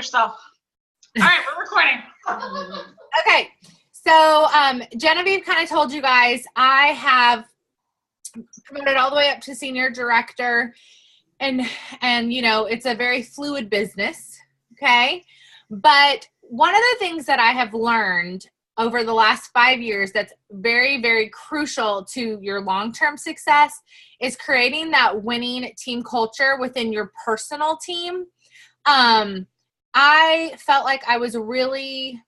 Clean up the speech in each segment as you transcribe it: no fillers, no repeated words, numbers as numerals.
yourself. All right, we're recording. Okay. So Genevieve kind of told you guys I have promoted all the way up to senior director, and you know, it's a very fluid business. Okay. But one of the things that I have learned over the last 5 years that's very, very crucial to your long-term success is creating that winning team culture within your personal team. I felt like I was really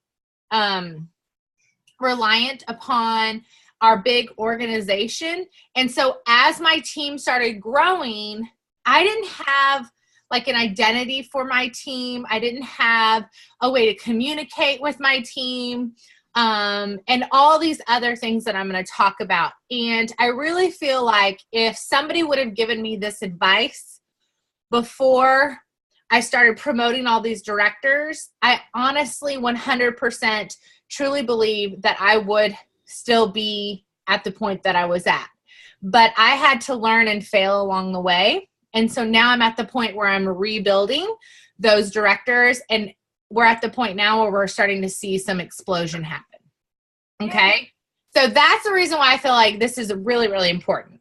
reliant upon our big organization. And so as my team started growing, I didn't have like an identity for my team. I didn't have a way to communicate with my team, and all these other things that I'm going to talk about. And I really feel like if somebody would have given me this advice before I started promoting all these directors, I honestly 100% truly believe that I would still be at the point that I was at. But I had to learn and fail along the way. And so now I'm at the point where I'm rebuilding those directors, and we're at the point now where we're starting to see some explosion happen. Okay? So that's the reason why I feel like this is really, really important.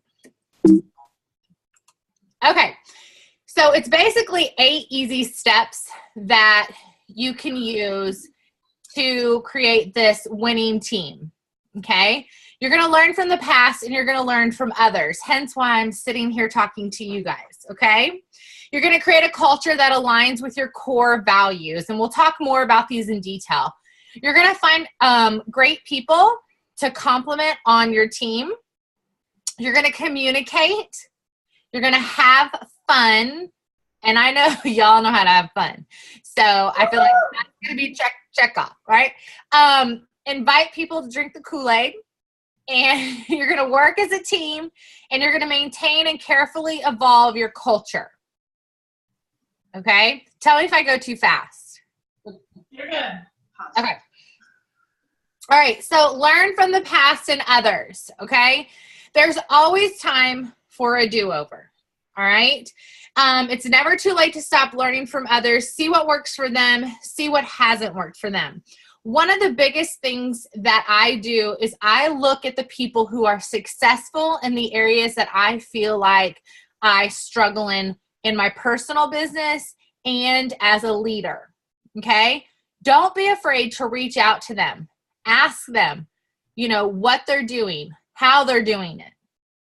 Okay. So it's basically 8 easy steps that you can use to create this winning team. Okay? You're going to learn from the past and you're going to learn from others. Hence why I'm sitting here talking to you guys. Okay? You're going to create a culture that aligns with your core values. And we'll talk more about these in detail. You're going to find great people to complement on your team. You're going to communicate. You're going to have fun. And I know y'all know how to have fun. So I feel like that's going to be check off, right? Invite people to drink the Kool-Aid. And you're going to work as a team, and you're going to maintain and carefully evolve your culture. Okay? Tell me if I go too fast. You're good. Okay. All right. So learn from the past and others. Okay? There's always time for a do-over. All right? It's never too late to stop learning from others. See what works for them. See what hasn't worked for them. One of the biggest things that I do is I look at the people who are successful in the areas that I feel like I struggle in my personal business and as a leader. Okay? Don't be afraid to reach out to them. Ask them, you know, what they're doing, how they're doing it.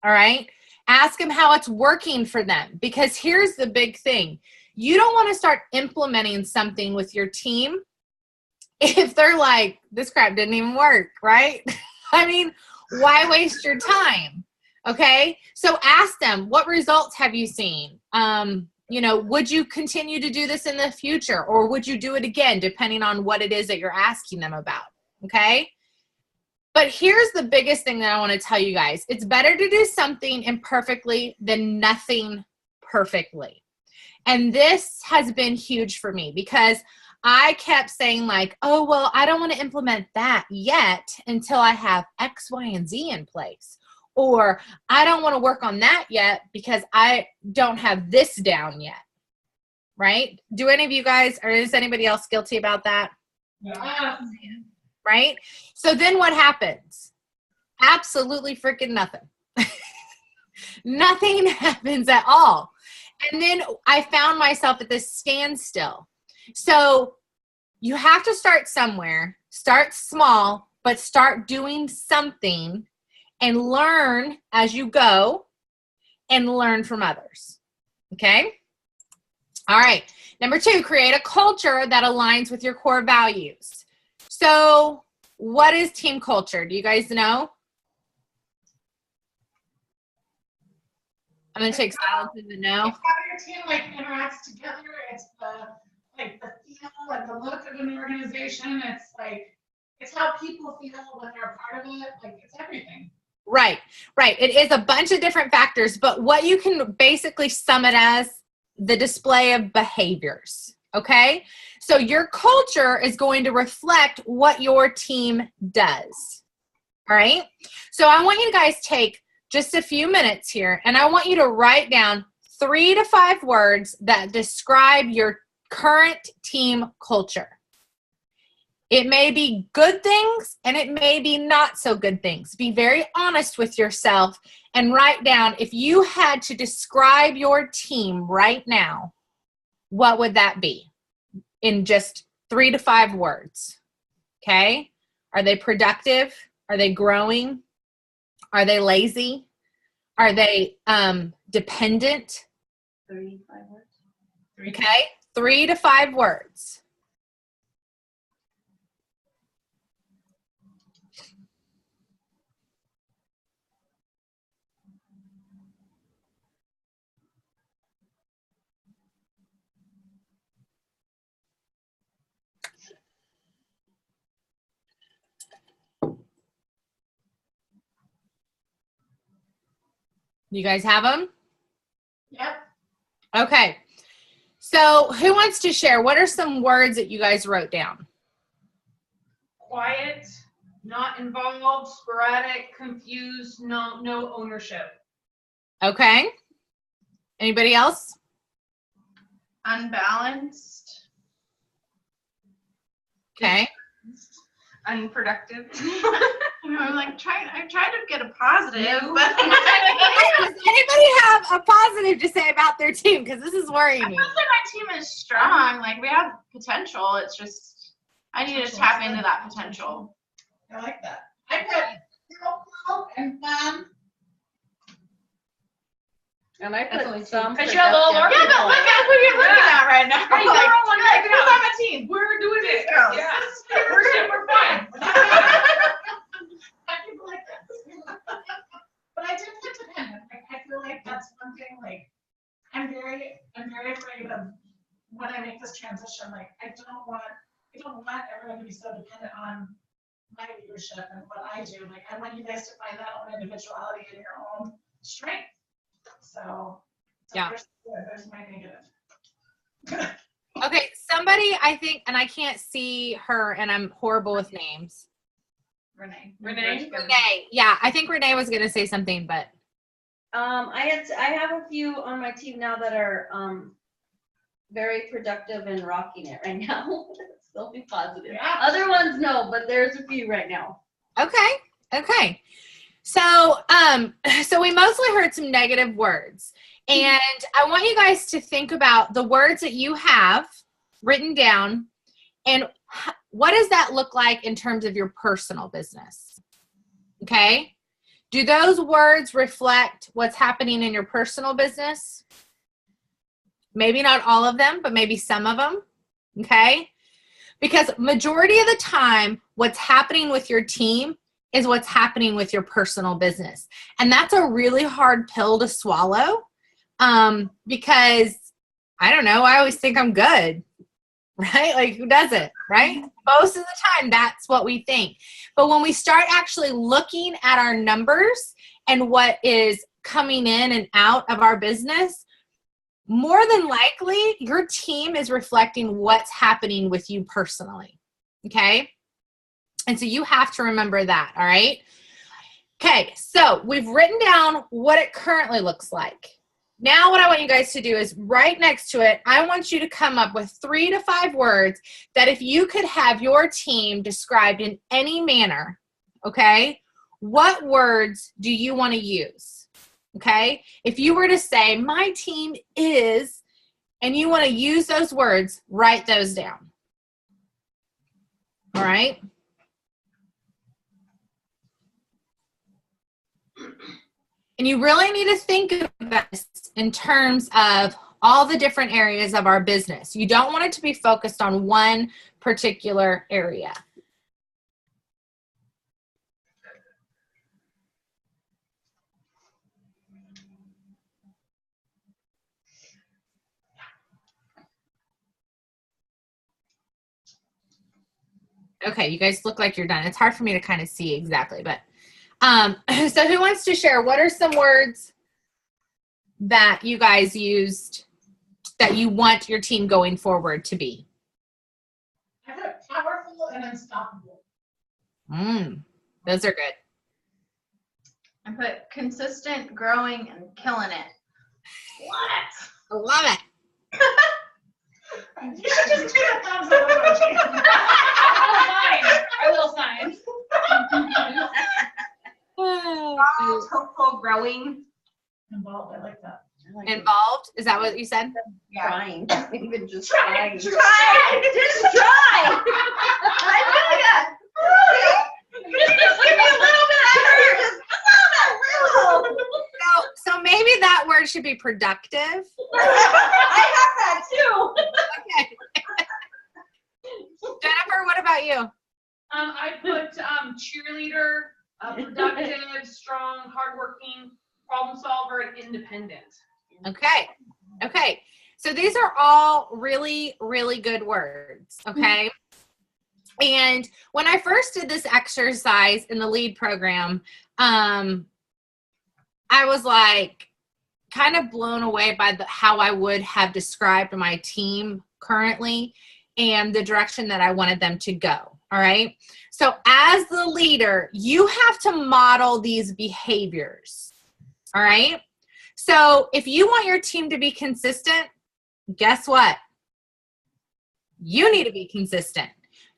All right? Ask them how it's working for them, because here's the big thing. You don't want to start implementing something with your team if they're like, this crap didn't even work, right? I mean, why waste your time? Okay. So ask them, what results have you seen? You know, would you continue to do this in the future, or would you do it again, depending on what it is that you're asking them about? Okay. But here's the biggest thing that I want to tell you guys. It's better to do something imperfectly than nothing perfectly. And this has been huge for me, because I kept saying like, oh, well, I don't want to implement that yet until I have X, Y, and Z in place. Or I don't want to work on that yet because I don't have this down yet. Right? Do any of you guys, or is anybody else guilty about that? Yeah. Right? So then what happens? Absolutely freaking nothing. Nothing happens at all. And then I found myself at this standstill. So you have to start somewhere. Start small, but start doing something and learn as you go and learn from others. Okay? All right. Number 2, create a culture that aligns with your core values. So what is team culture? Do you guys know? I'm going to take silence as a no. It's how your team like interacts together. It's the feel and the look of an organization. It's like, it's how people feel when they're a part of it. Like, it's everything. Right. It is a bunch of different factors, but what you can basically sum it as the display of behaviors. Okay. So your culture is going to reflect what your team does. All right. So I want you to guys take just a few minutes here, and I want you to write down 3 to 5 words that describe your current team culture. It may be good things and it may be not so good things. Be very honest with yourself and write down, if you had to describe your team right now, what would that be in just 3 to 5 words? Okay? Are they productive? Are they growing? Are they lazy? Are they dependent? 3 to 5 words. Okay? 3 to 5 words. You guys have them? Yep. Okay. So who wants to share? What are some words that you guys wrote down? Quiet, not involved, sporadic, confused, no ownership. Okay. Anybody else? Unbalanced. Okay. Unproductive. I'm like I tried to get a positive, No. but Does anybody have a positive to say about their team? Because this is worrying I me. feel like my team is strong. Like we have potential. It's just I need to tap into that potential. I like that. I put helpful and fun. And I That's only put two. some. Because you're a little more Yeah, but look at who you're looking at right now. Hey, Like, girl, like, like, check it who's out. on my team? We're doing it. Girls. Yeah. We're super fun. I people like that. But I do get dependent. Like, I feel like that's one thing. Like, I'm very afraid of when I make this transition. Like, I don't want everyone to be so dependent on my leadership and what I do. Like, I want you guys to find that own individuality in your own strength. So Yeah. there's my negative. Okay, somebody, I think, and I can't see her, and I'm horrible with names. Renee. Renee. Yeah, I think Renee was going to say something, but. I have a few on my team now that are very productive and rocking it right now. Still be positive. Yeah. Other ones no, but there's a few right now. Okay. So, so we mostly heard some negative words, and I want you guys to think about the words that you have written down, and what does that look like in terms of your personal business? Okay. Do those words reflect what's happening in your personal business? Maybe not all of them, but maybe some of them. Okay. Because majority of the time, what's happening with your team is what's happening with your personal business. And that's a really hard pill to swallow, because I don't know, I always think I'm good, right? Like, who doesn't, right? Most of the time, that's what we think. But when we start actually looking at our numbers and what is coming in and out of our business, more than likely, your team is reflecting what's happening with you personally, okay? And so you have to remember that, all right? Okay, so we've written down what it currently looks like. Now what I want you guys to do is right next to it, I want you to come up with 3 to 5 words that if you could have your team described in any manner, okay, what words do you want to use? Okay, if you were to say, my team is, and you want to use those words, write those down. All right? And you really need to think of this in terms of all the different areas of our business. You don't want it to be focused on one particular area. Okay, you guys look like you're done. It's hard for me to kind of see exactly, but so who wants to share? What are some words that you guys used that you want your team going forward to be? I put powerful and unstoppable. Those are good. I put consistent, growing, and killing it. What? I love it. You should just do the thumbs up emoji. Our little sign. Hopeful, growing. Involved, I like that. I like it. Involved? Is that what you said? Trying, even just Try. trying. Just try. I feel ya. Just give me a little bit of You're just a little. So maybe that word should be productive. I have that too. Okay. Jennifer, what about you? I put cheerleader, productive, strong, hardworking, problem solver, and independent. Okay. Okay. So these are all really, really good words. Okay. And when I first did this exercise in the LEAD program, I was like kind of blown away by how I would have described my team currently and the direction that I wanted them to go. All right. So as the leader, you have to model these behaviors. All right. So if you want your team to be consistent, guess what? You need to be consistent.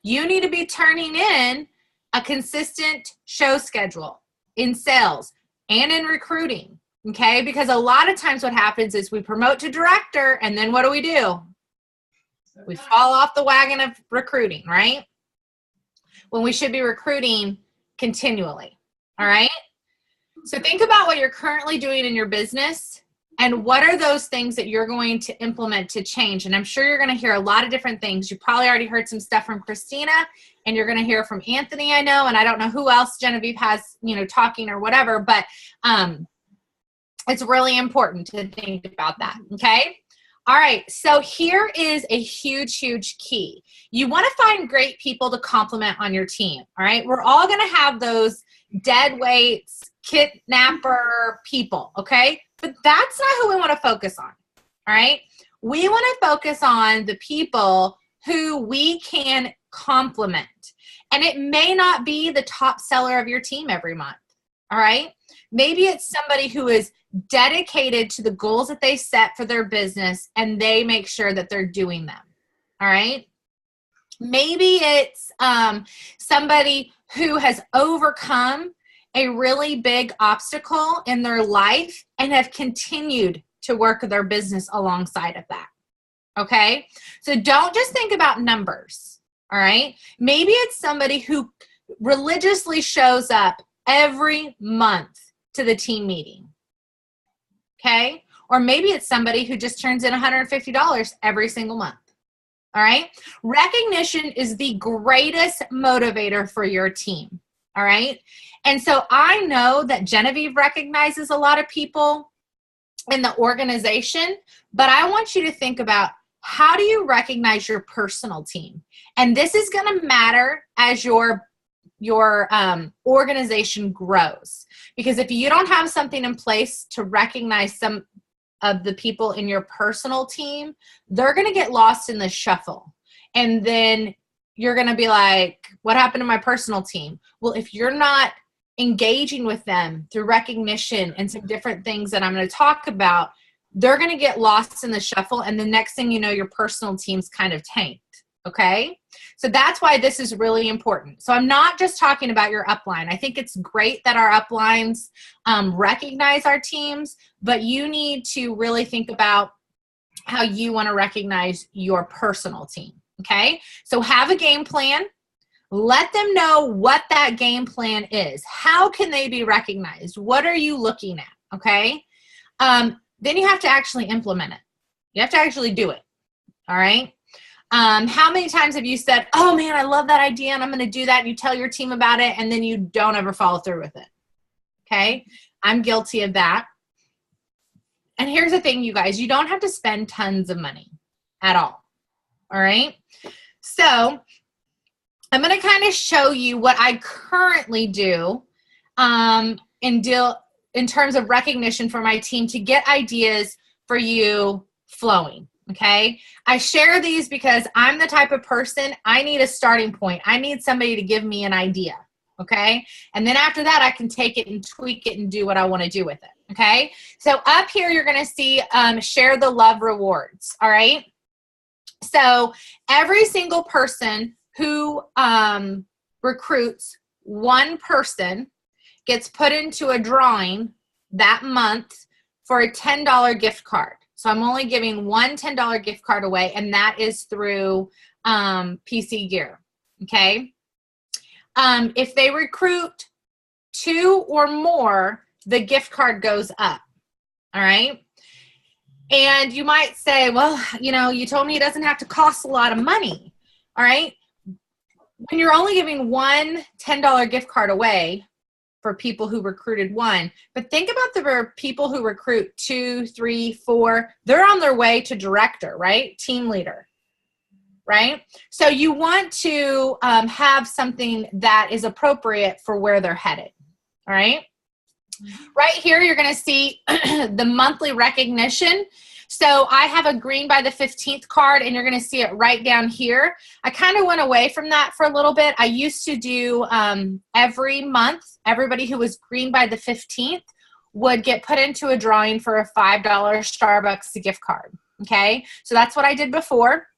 You need to be turning in a consistent show schedule in sales and in recruiting. Okay. Because a lot of times what happens is we promote to director and then what do? We fall off the wagon of recruiting, right? When we should be recruiting continually. All right. So think about what you're currently doing in your business and what are those things that you're going to implement to change. And I'm sure you're going to hear a lot of different things. You probably already heard some stuff from Christina and you're going to hear from Anthony, I know, and I don't know who else Genevieve has, talking or whatever, but it's really important to think about that. Okay. All right, so here is a huge, huge key. You want to find great people to compliment on your team, all right? We're all going to have those dead weights, kidnapper people, okay? But that's not who we want to focus on, all right? We want to focus on the people who we can compliment. And it may not be the top seller of your team every month, all right? Maybe it's somebody who is dedicated to the goals that they set for their business and they make sure that they're doing them. All right. Maybe it's somebody who has overcome a really big obstacle in their life and have continued to work their business alongside of that. Okay. So don't just think about numbers. All right. Maybe it's somebody who religiously shows up every month to the team meeting. Okay. Or maybe it's somebody who just turns in $150 every single month. All right. Recognition is the greatest motivator for your team. All right. And so I know that Genevieve recognizes a lot of people in the organization, but I want you to think about how do you recognize your personal team? And this is going to matter as your organization grows. Because if you don't have something in place to recognize some of the people in your personal team, they're going to get lost in the shuffle. And then you're going to be like, what happened to my personal team? Well, if you're not engaging with them through recognition and some different things that I'm going to talk about, they're going to get lost in the shuffle. And the next thing you know, your personal team's kind of tanked. Okay. So that's why this is really important. So I'm not just talking about your upline. I think it's great that our uplines recognize our teams, but you need to really think about how you want to recognize your personal team. Okay. So have a game plan. Let them know what that game plan is. How can they be recognized? What are you looking at? Okay. Then you have to actually implement it. You have to actually do it. All right. How many times have you said, oh man, I love that idea and I'm going to do that. And you tell your team about it and then you don't ever follow through with it. Okay. I'm guilty of that. And here's the thing, you guys, you don't have to spend tons of money at all. All right. So I'm going to kind of show you what I currently do in terms of recognition for my team to get ideas for you flowing. Okay. I share these because I'm the type of person, I need a starting point. I need somebody to give me an idea. Okay. And then after that, I can take it and tweak it and do what I want to do with it. Okay. So up here, you're going to see share the love rewards. All right. So every single person who recruits one person gets put into a drawing that month for a $10 gift card. So I'm only giving one $10 gift card away, and that is through PC Gear, okay? If they recruit 2 or more, the gift card goes up, all right? And you might say, well, you know, you told me it doesn't have to cost a lot of money, all right? When you're only giving one $10 gift card away for people who recruited one, but think about the people who recruit 2, 3, 4, they're on their way to director, right? Team leader, right? So you want to have something that is appropriate for where they're headed, all right? Right here, you're going to see the monthly recognition. So I have a green by the 15th card, and you're going to see it right down here. I kind of went away from that for a little bit. I used to do every month, everybody who was green by the 15th would get put into a drawing for a $5 Starbucks gift card. Okay, so that's what I did before.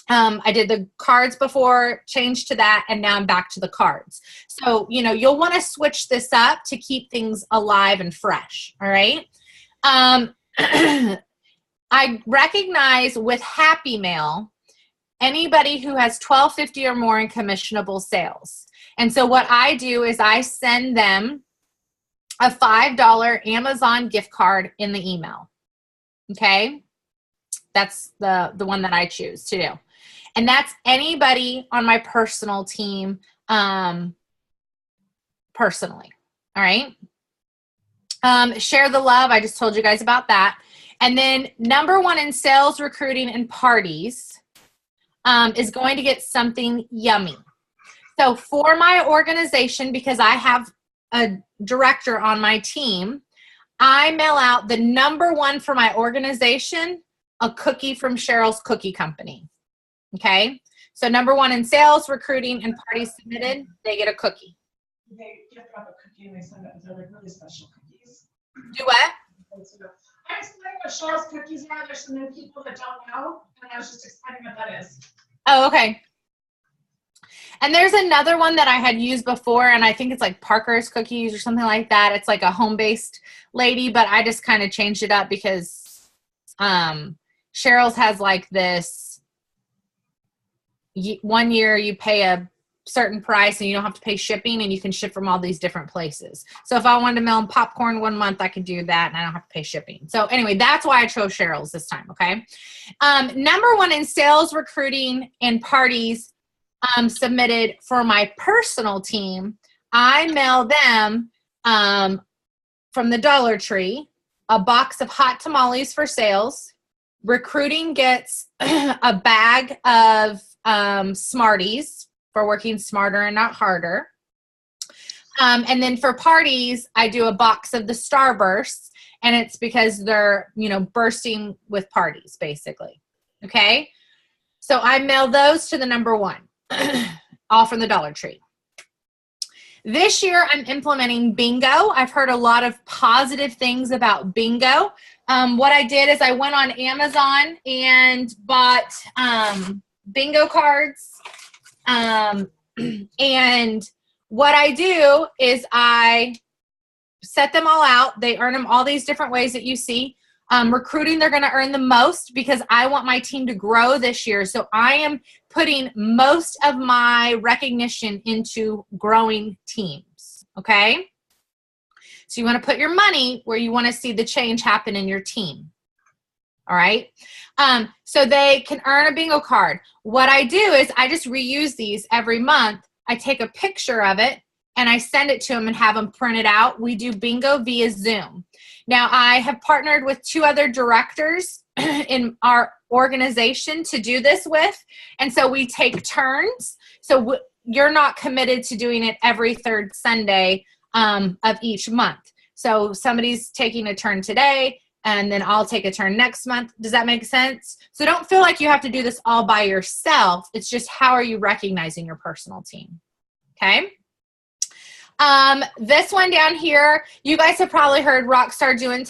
I did the cards before, changed to that, and now I'm back to the cards. So, you know, you'll want to switch this up to keep things alive and fresh, all right? I recognize with Happy Mail, anybody who has $12.50 or more in commissionable sales. And so what I do is I send them a $5 Amazon gift card in the email, okay? That's the one that I choose to do. And that's anybody on my personal team personally, all right? Share the love. I just told you guys about that. And then number 1 in sales, recruiting, and parties is going to get something yummy. So for my organization, because I have a director on my team, I mail out the number 1 for my organization, a cookie from Cheryl's Cookie Company. Okay, so number 1 in sales, recruiting, and parties submitted, they get a cookie. They gift wrap a cookie and they send it with other really special cookies. Do what? I'm explaining what Cheryl's cookies are. There's some new people that don't know, and I was just explaining what that is. Oh, okay. And there's another one that I had used before, and I think it's like Parker's Cookies or something like that. It's like a home-based lady, but I just kind of changed it up because Cheryl's has like this, 1 year you pay a certain price and you don't have to pay shipping, and you can ship from all these different places. So if I wanted to mail them popcorn 1 month, I could do that and I don't have to pay shipping. So anyway, that's why I chose Cheryl's this time, okay? Number 1 in sales, recruiting, and parties submitted for my personal team, I mail them from the Dollar Tree a box of hot tamales for sales. Recruiting gets a bag of Smarties for working smarter and not harder. And then for parties, I do a box of the Starbursts, and it's because they're, you know, bursting with parties, basically. Okay? So I mail those to the number 1, all from the Dollar Tree. This year, I'm implementing bingo. I've heard a lot of positive things about bingo. What I did is I went on Amazon and bought bingo cards. And what I do is I set them all out. They earn them all these different ways that you see. Recruiting, they're going to earn the most because I want my team to grow this year. So I am putting most of my recognition into growing teams, okay? So you want to put your money where you want to see the change happen in your team, all right? So they can earn a bingo card. What I do is I just reuse these every month. I take a picture of it and I send it to them and have them print it out. We do bingo via Zoom. Now, I have partnered with 2 other directors in our organization to do this with, and so we take turns. So you're not committed to doing it every 3rd Sunday of each month. So somebody's taking a turn today, and then I'll take a turn next month. Does that make sense? So don't feel like you have to do this all by yourself. It's just how are you recognizing your personal team, okay? This one down here, you guys have probably heard Rockstar Do and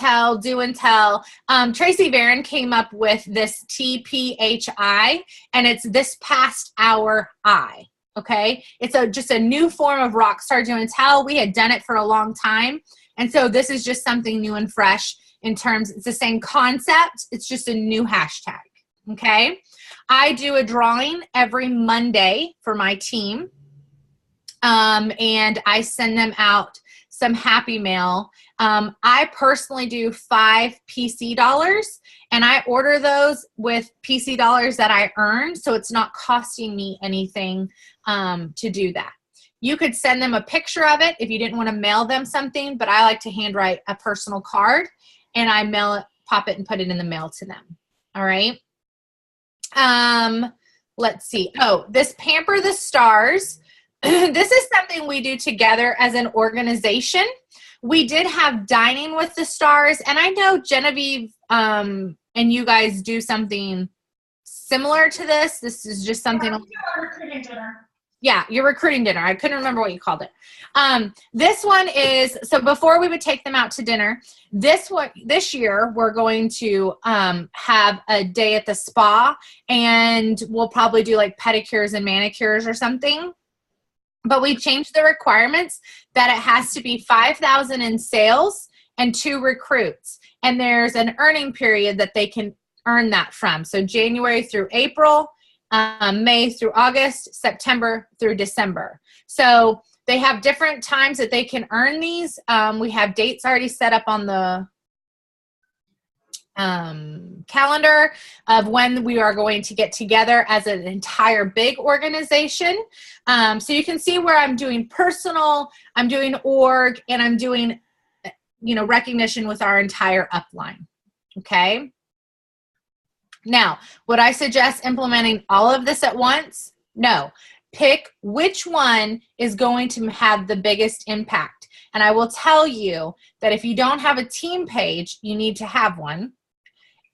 Tell. Tracy Varon came up with this TPHI, and it's this past hour I. Okay, it's just a new form of Rockstar Do and Tell. We had done it for a long time, and so this is just something new and fresh in terms. It's the same concept. It's just a new hashtag. Okay, I do a drawing every Monday for my team. And I send them out some happy mail. I personally do 5 PC dollars, and I order those with PC dollars that I earn, so it's not costing me anything to do that. You could send them a picture of it if you didn't want to mail them something, but I like to handwrite a personal card, and I mail it, pop it, and put it in the mail to them. All right. Let's see. Oh, this Pamper the Stars. This is something we do together as an organization. We did have Dining with the Stars, and I know Genevieve and you guys do something similar to this. This is just something. Yeah, we do our recruiting dinner. Yeah, your recruiting dinner. I couldn't remember what you called it. This one is, so before we would take them out to dinner, this year we're going to have a day at the spa, and we'll probably do like pedicures and manicures or something. But we changed the requirements that it has to be 5,000 in sales and 2 recruits. And there's an earning period that they can earn that from. So January through April, May through August, September through December. So they have different times that they can earn these. We have dates already set up on the calendar of when we are going to get together as an entire big organization. So you can see where I'm doing personal, I'm doing org, and I'm doing, recognition with our entire upline. Okay. Now, would I suggest implementing all of this at once? No. Pick which one is going to have the biggest impact. And I will tell you that if you don't have a team page, you need to have one.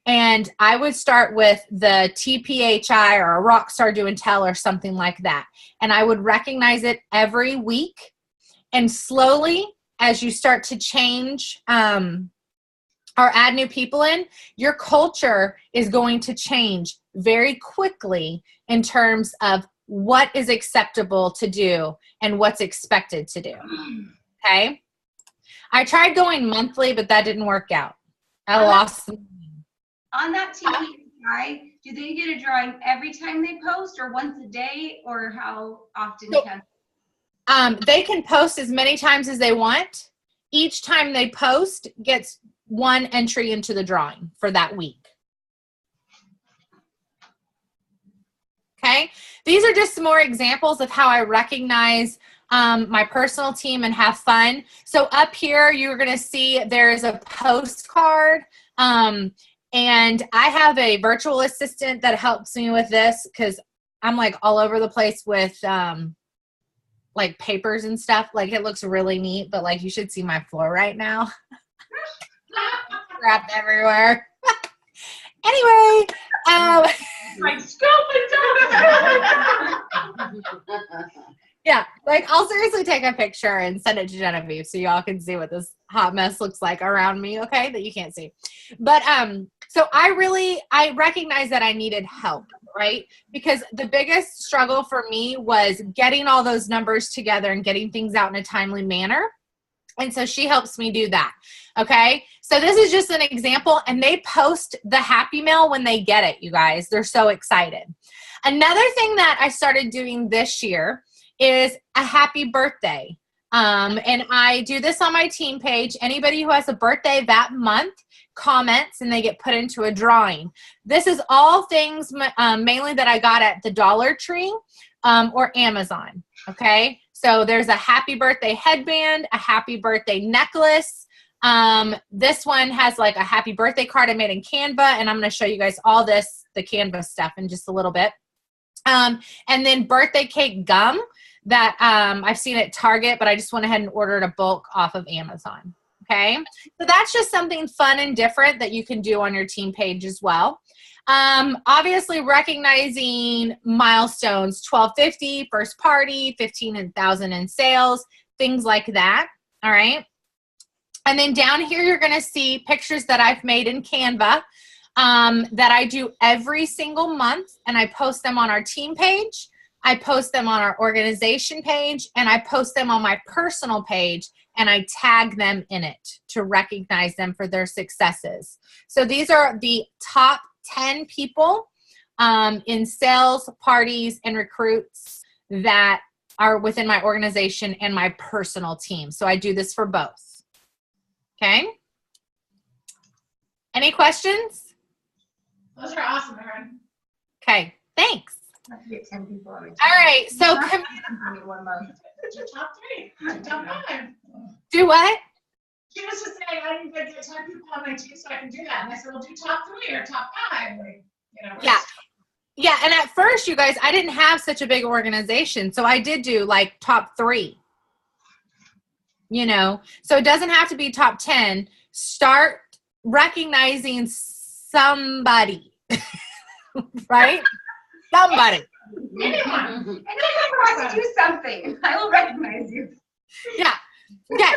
And I would start with the TPHI or a Rockstar Do and Tell or something like that. And I would recognize it every week. And slowly, as you start to change or add new people in, your culture is going to change very quickly in terms of what is acceptable to do and what's expected to do. Okay? I tried going monthly, but that didn't work out. I lost some. On that TPI, do they get a drawing every time they post, or once a day, or how often can? They can post as many times as they want. Each time they post gets 1 entry into the drawing for that week. Okay, these are just some more examples of how I recognize my personal team and have fun. So up here, you're going to see there's a postcard. And I have a virtual assistant that helps me with this because I'm like all over the place with like papers and stuff. Like it looks really neat, but like you should see my floor right now. Crap everywhere. Anyway, Like scooping down. yeah, like I'll seriously take a picture and send it to Genevieve so y'all can see what this hot mess looks like around me, okay, that you can't see. But so I recognize that I needed help, right? Because the biggest struggle for me was getting all those numbers together and getting things out in a timely manner. And so she helps me do that, okay? So this is just an example, and they post the happy mail when they get it, you guys. They're so excited. Another thing that I started doing this year is a happy birthday. And I do this on my team page. Anybody who has a birthday that month comments and they get put into a drawing. This is all things mainly that I got at the Dollar Tree or Amazon, okay? So there's a happy birthday headband, a happy birthday necklace. This one has like a happy birthday card I made in Canva, and I'm going to show you guys all this, the Canva stuff in just a little bit. And then birthday cake gum that I've seen at Target, but I just went ahead and ordered a bulk off of Amazon. Okay, so that's just something fun and different that you can do on your team page as well. Obviously recognizing milestones, 1250, first party, 15,000 in sales, things like that. All right. And then down here, you're going to see pictures that I've made in Canva that I do every single month, and I post them on our team page. I post them on our organization page, and I post them on my personal page, and I tag them in it to recognize them for their successes. So these are the top 10 people in sales, parties, and recruits that are within my organization and my personal team. So I do this for both. Okay? Any questions? Those are awesome, Erin. Okay, thanks. I have to get 10 people on my team. All right, so In 1 month. Your top 3, top 5. do what? She was just saying, I need to get 10 people on my team so I can do that. And I said, well, do top 3 or top 5. Like, you know. Yeah. Yeah, and at first, you guys, I didn't have such a big organization, so I did do like top 3. You know, so it doesn't have to be top 10. Start recognizing somebody, right? Somebody. Anyone. And if I do something, I will recognize you. Yeah. Okay.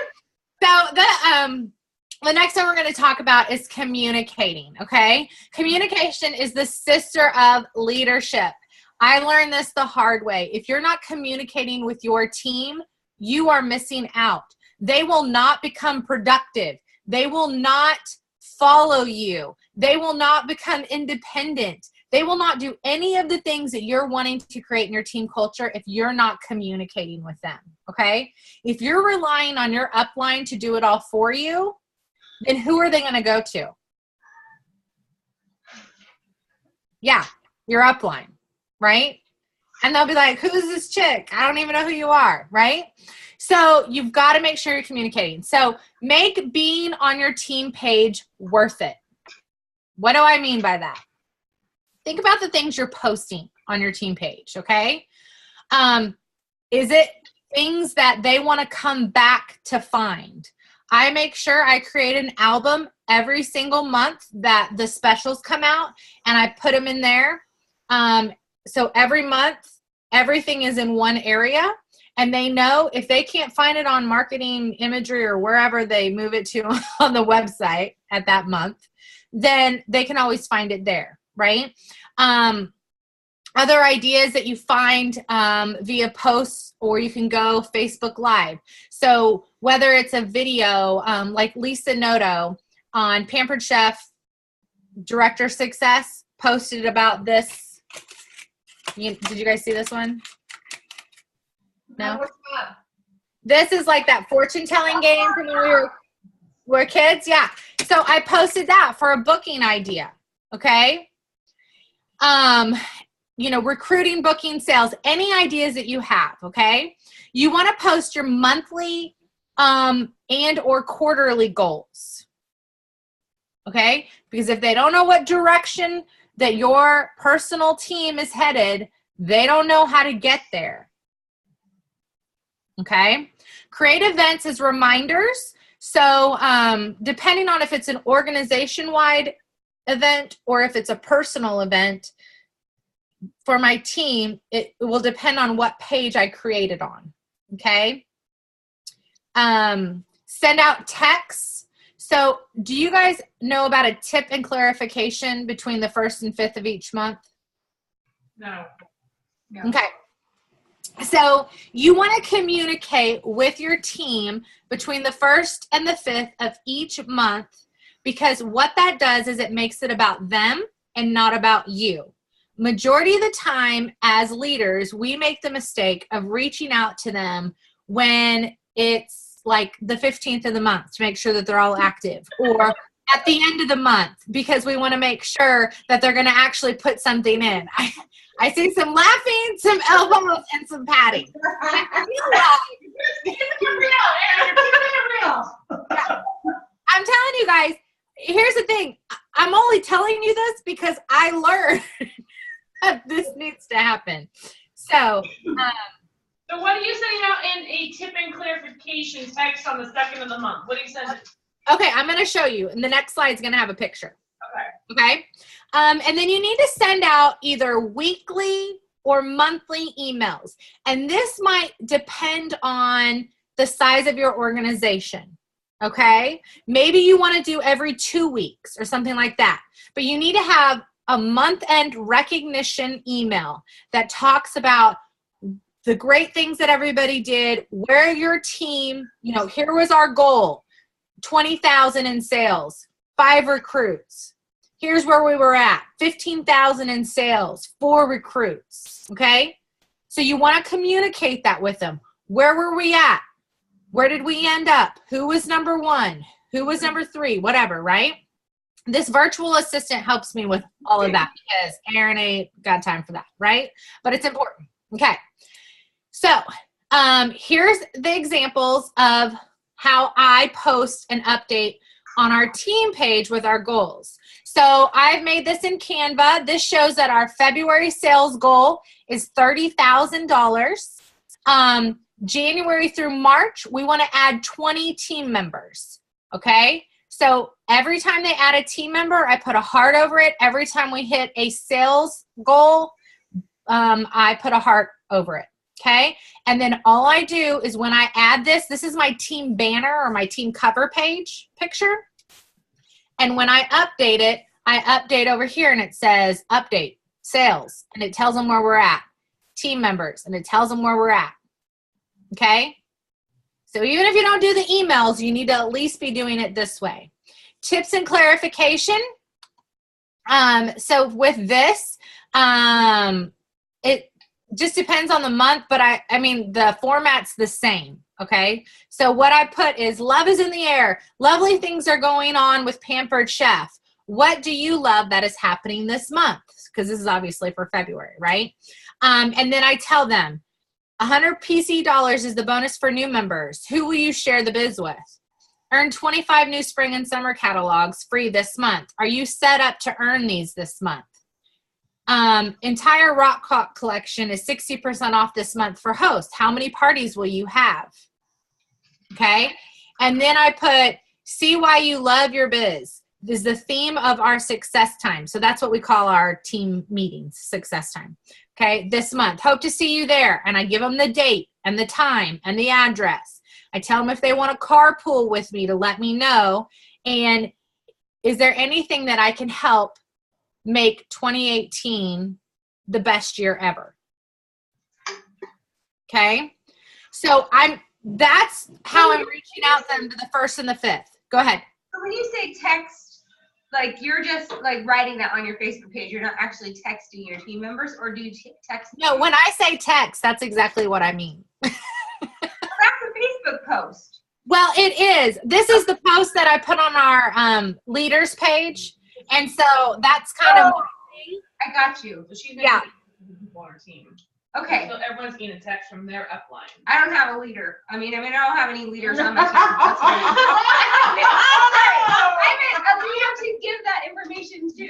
So the next one we're going to talk about is communicating. Okay. Communication is the sister of leadership. I learned this the hard way. If you're not communicating with your team, you are missing out. They will not become productive. They will not follow you. They will not become independent. They will not do any of the things that you're wanting to create in your team culture if you're not communicating with them, okay? If you're relying on your upline to do it all for you, then who are they going to go to? Yeah, your upline, right? And they'll be like, who's this chick? I don't even know who you are, right? So you've got to make sure you're communicating. So make being on your team page worth it. What do I mean by that? Think about the things you're posting on your team page, okay? Is it things that they want to come back to find? I make sure I create an album every single month that the specials come out, and I put them in there. So every month, everything is in one area, and they know if they can't find it on marketing imagery or wherever they move it to on the website at that month, then they can always find it there, right? Other ideas that you find via posts, or you can go Facebook Live. So whether it's a video like Lisa Noto on Pampered Chef Director Success posted about this. Did you guys see this one? No? What's that? This is like that fortune telling game from when we were kids. Yeah. So I posted that for a booking idea. Okay. You know, recruiting, booking, sales, any ideas that you have. Okay. You want to post your monthly and or quarterly goals. Okay. Because if they don't know what direction that your personal team is headed, they don't know how to get there. Okay. Create events as reminders. So depending on if it's an organization-wide event or if it's a personal event, for my team, it will depend on what page I create it on. Okay. Send out texts. So do you guys know about a tip and clarification between the 1st and 5th of each month? No. Okay. So you want to communicate with your team between the 1st and the 5th of each month, because what that does is it makes it about them and not about you. Majority of the time as leaders, we make the mistake of reaching out to them when it's like the 15th of the month to make sure that they're all active, or at the end of the month because we want to make sure that they're going to actually put something in. I see some laughing, some elbows, and some patting. Keep it real, Erin. Keep it real. I'm telling you guys, here's the thing. I'm only telling you this because I learned that this needs to happen. So, So what are you sending out in a tip and clarification text on the 2nd of the month? What do you send? okay, I'm going to show you. And the next slide is going to have a picture. Okay. Okay. And then you need to send out either weekly or monthly emails. And this might depend on the size of your organization. Okay? Maybe you want to do every 2 weeks or something like that. But you need to have a month-end recognition email that talks about the great things that everybody did, where your team, here was our goal, 20,000 in sales, 5 recruits. Here's where we were at, 15,000 in sales, 4 recruits, okay? So you want to communicate that with them. Where were we at? Where did we end up? Who was number 1? Who was number 3? Whatever, right? This virtual assistant helps me with all of that because Erin ain't got time for that, right? But it's important. Okay. So here's the examples of how I post an update on our team page with our goals. So I've made this in Canva. This shows that our February sales goal is $30,000. January through March, we want to add 20 team members, okay? So every time they add a team member, I put a heart over it. Every time we hit a sales goal, I put a heart over it, okay? And then all I do is when I add this is my team banner or my team cover page picture. And when I update it, I update over here and it says update, sales, and it tells them where we're at. Team members, and it tells them where we're at. Okay? So even if you don't do the emails, you need to at least be doing it this way. Tips and clarification. So with this, it just depends on the month, but I mean, the format's the same. Okay? So what I put is love is in the air. Lovely things are going on with Pampered Chef. What do you love that is happening this month? Because this is obviously for February, right? And then I tell them, 100 PC dollars is the bonus for new members. Who will you share the biz with? Earn 25 new spring and summer catalogs free this month. Are you set up to earn these this month? Entire Rock Hawk collection is 60% off this month for hosts. How many parties will you have? Okay. And then I put, see why you love your biz. This is the theme of our success time. So that's what we call our team meetings, success time. Okay, this month. Hope to see you there. And I give them the date and the time and the address. I tell them if they want to carpool with me to let me know. And is there anything that I can help make 2018 the best year ever? Okay, so that's how I'm reaching out to them to the 1st and the 5th. Go ahead. So when you say text, like you're just like writing that on your Facebook page, you're not actually texting your team members, or do you text? No, when I say text, that's exactly what I mean. That's a Facebook post. Well, it is. This is the post that I put on our leaders page. And so that's kind of my thing. I got you. So she's Yeah. people on her team. Okay. So everyone's getting a text from their upline. I don't have a leader. I don't have any leaders on my team. That's what I meant a leader to give that information to.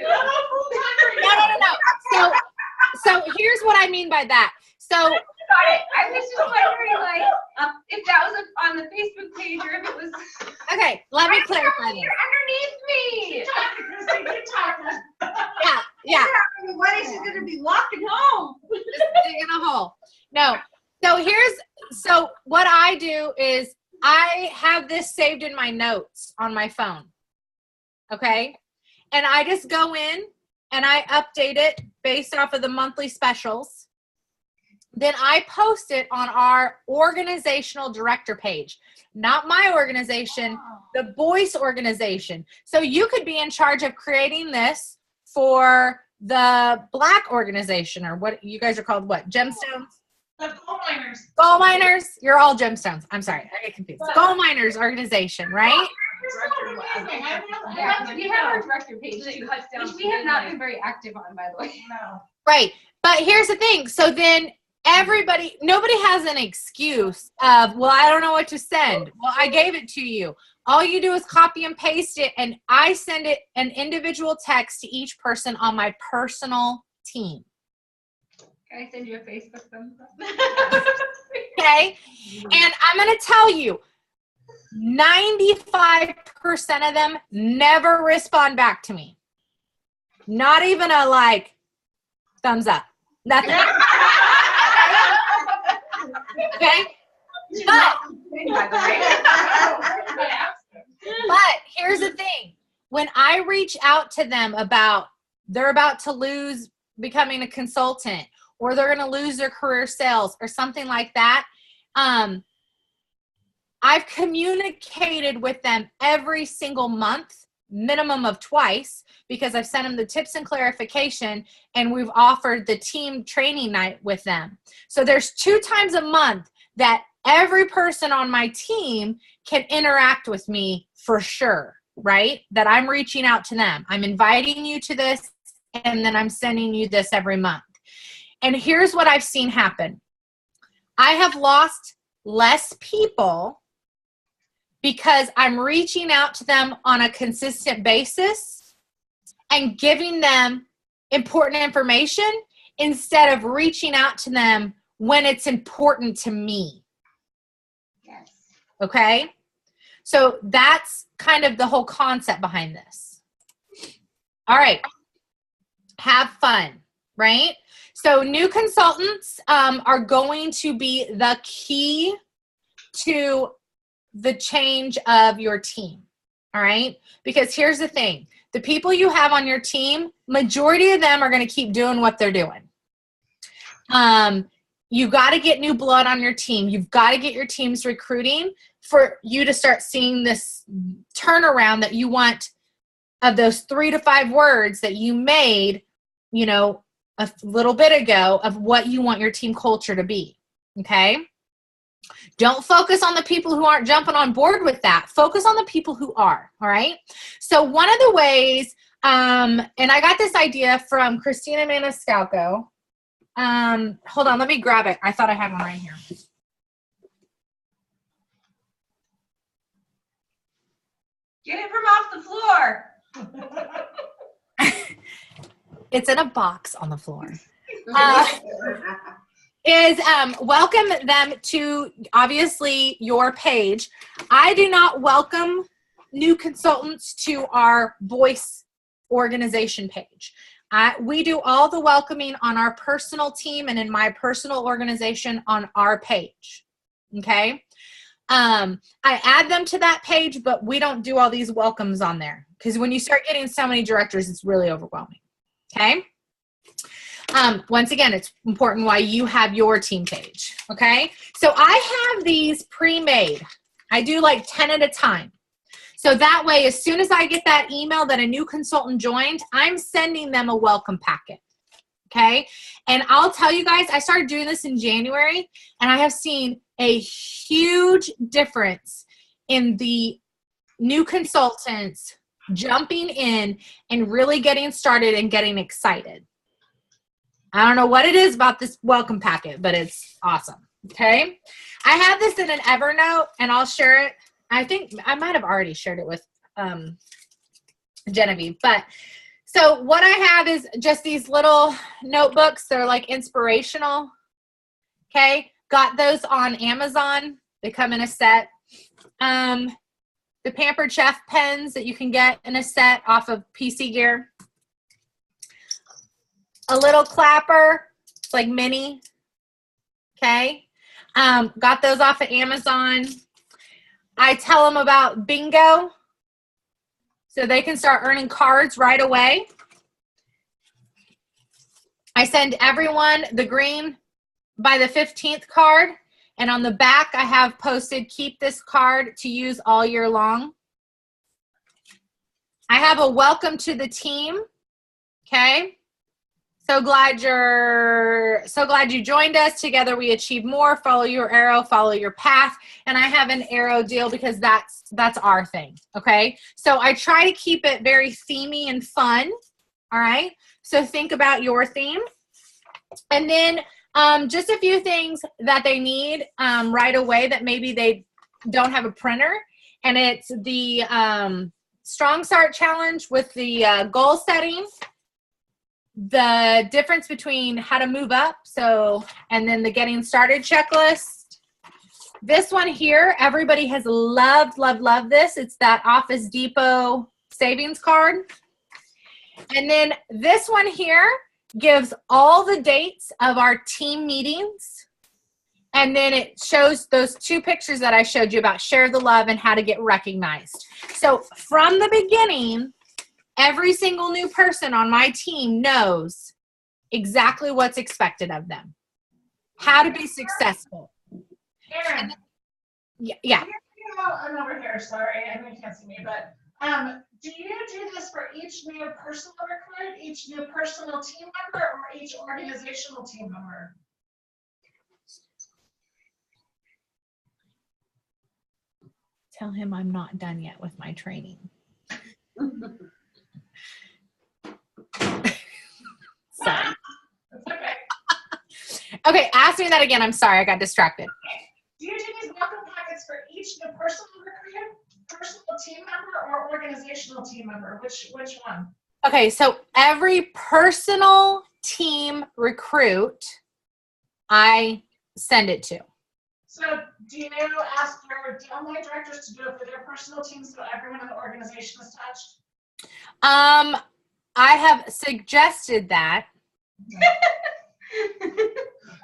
No. So here's what I mean by that. So Got it. I was just wondering, like, if that was on the Facebook page or if it was. okay, let me clarify this. You're underneath me. Yeah. What is she gonna be walking home? Just digging a hole. No. So what I do is I have this saved in my notes on my phone. Okay? And I just go in and I update it based off of the monthly specials. Then I post it on our organizational director page. Not my organization, the Boyce organization. So you could be in charge of creating this for the Black organization, or what you guys are called, what? Gemstones? The coal miners. Gold miners? You're all gemstones. I'm sorry, I get confused. Gold miners organization, right? Yeah, we have our director page, which we have not been very active on, by the way. No. Right. But here's the thing. So then nobody has an excuse of, well, I don't know what to send. Well, I gave it to you. All you do is copy and paste it, and I send it an individual text to each person on my personal team. Can I send you a Facebook thumbs up? Okay? And I'm going to tell you, 95% of them never respond back to me. Not even a like thumbs up. Nothing. Okay? But by the way. But here's the thing. When I reach out to them about they're about to lose becoming a consultant, or they're going to lose their career sales or something like that, I've communicated with them every single month, minimum of twice, because I've sent them the tips and clarification, and we've offered the team training night with them. So there's 2 times a month that every person on my team can interact with me for sure, right? That I'm reaching out to them. I'm inviting you to this, and then I'm sending you this every month. And here's what I've seen happen. I have lost less people because I'm reaching out to them on a consistent basis and giving them important information instead of reaching out to them when it's important to me. Yes. Okay? So that's kind of the whole concept behind this. All right. Have fun, right? So new consultants are going to be the key to the change of your team. All right? Because here's the thing. The people you have on your team, majority of them are going to keep doing what they're doing. You got to get new blood on your team. You've got to get your teams recruiting for you to start seeing this turnaround that you want of those 3 to 5 words that you made, you know, a little bit ago of what you want your team culture to be. Okay? Don't focus on the people who aren't jumping on board with that. Focus on the people who are. All right? So one of the ways, and I got this idea from Christina Maniscalco. Hold on, let me grab it. I thought I had one right here. Get it from off the floor. It's in a box on the floor. Welcome them to, obviously, your page. I do not welcome new consultants to our voice organization page. We do all the welcoming on our personal team and in my personal organization on our page. Okay? I add them to that page, but we don't do all these welcomes on there because when you start getting so many directors, it's really overwhelming. Okay? Once again, it's important why you have your team page. Okay? So I have these pre-made. I do like 10 at a time. So that way, as soon as I get that email that a new consultant joined, I'm sending them a welcome packet. Okay? And I'll tell you guys, I started doing this in January, and I have seen a huge difference in the new consultants jumping in and really getting started and getting excited. I don't know what it is about this welcome packet, but it's awesome. Okay? I have this in an Evernote, and I'll share it. I think I might have already shared it with Genevieve. But so what I have is just these little notebooks. They're like inspirational. Okay. Got those on Amazon. They come in a set. The Pampered Chef pens that you can get in a set off of PC Gear. A little clapper. It's like mini. Okay. Got those off of Amazon. I tell them about bingo so they can start earning cards right away. I send everyone the green by the 15th card, and on the back I have posted, keep this card to use all year long. I have a welcome to the team. Okay. So glad you joined us. Together we achieve more. Follow your arrow, follow your path. And I have an arrow deal because that's our thing. Okay. So I try to keep it very themey and fun. All right. So think about your theme. And then just a few things that they need right away that maybe they don't have a printer. And it's the Strong Start Challenge with the goal setting. The difference between how to move up, and then the getting started checklist. This one here, everybody has loved this. It's that Office Depot savings card. And then this one here gives all the dates of our team meetings And then it shows those 2 pictures that I showed you about share the love and how to get recognized. So from the beginning, every single new person on my team knows exactly what's expected of them, how to be successful. Erin, Yeah. I'm over here, sorry, I know you can't see me, but do you do this for each new personal recruit, each new personal team member, or each organizational team member? Tell him I'm not done yet with my training. Sorry. It's okay. Okay, ask me that again. I'm sorry, I got distracted. Do you do these welcome packets for each new personal recruit, personal team member, or organizational team member? Which one? Okay, so every personal team recruit, I send it to. So do you ask your downline directors to do it for their personal teams so everyone in the organization is touched? I have suggested that.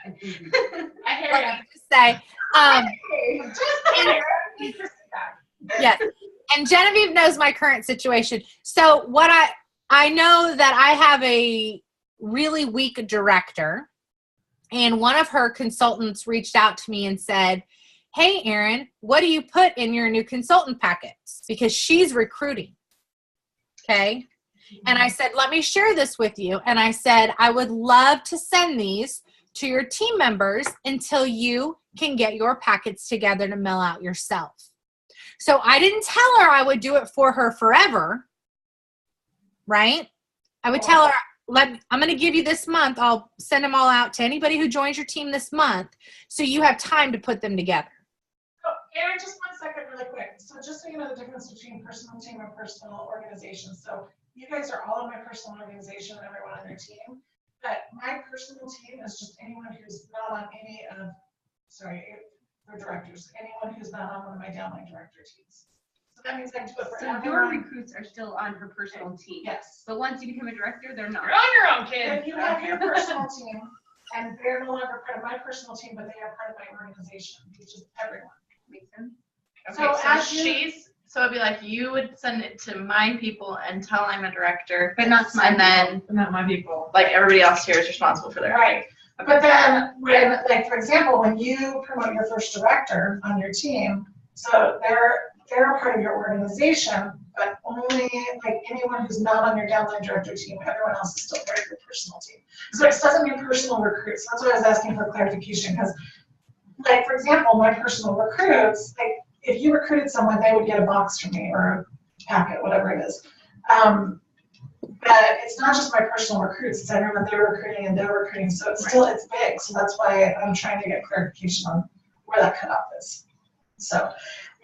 I hear Let you. me just say, yes. And Genevieve knows my current situation. So what I know that I have a really weak director, and one of her consultants reached out to me and said, hey, Erin, what do you put in your new consultant packets? Because she's recruiting. Okay. And I said, let me share this with you. And I said, I would love to send these to your team members until you can get your packets together to mail out yourself. So I didn't tell her I would do it for her forever, right? I would tell her, I'm going to give you this month. I'll send them all out to anybody who joins your team this month so you have time to put them together. Oh, Erin, just 1 second really quick. So just so you know the difference between personal team and personal organization. So you guys are all in my personal organization, everyone on your team. But my personal team is just anyone who's not on any of, for directors, anyone who's not on one of my downline director teams. So that means I do it for So your everyone. recruits are still on her personal team. Yes. But once you become a director, they're not. You're on your own, kid. Then you have your personal team, and they're no longer part of my personal team, but they are part of my organization, which is everyone. Makes sense? Okay, So so as you- so it'd be like you would send it to my people and tell I'm a director, But not my and then Not my people. like everybody else here is responsible for their. Right. But then when, like, for example, when you promote your first director on your team, so they're a part of your organization, but only like anyone who's not on your downline director team, everyone else is still part of your personal team. So it doesn't mean personal recruits. That's why I was asking for clarification, because like, for example, my personal recruits, like if you recruited someone, they would get a box from me or a packet, whatever it is. But it's not just my personal recruits, it's everyone they're recruiting and they're recruiting, so it's still, it's big, so that's why I'm trying to get clarification on where that cutoff is. So,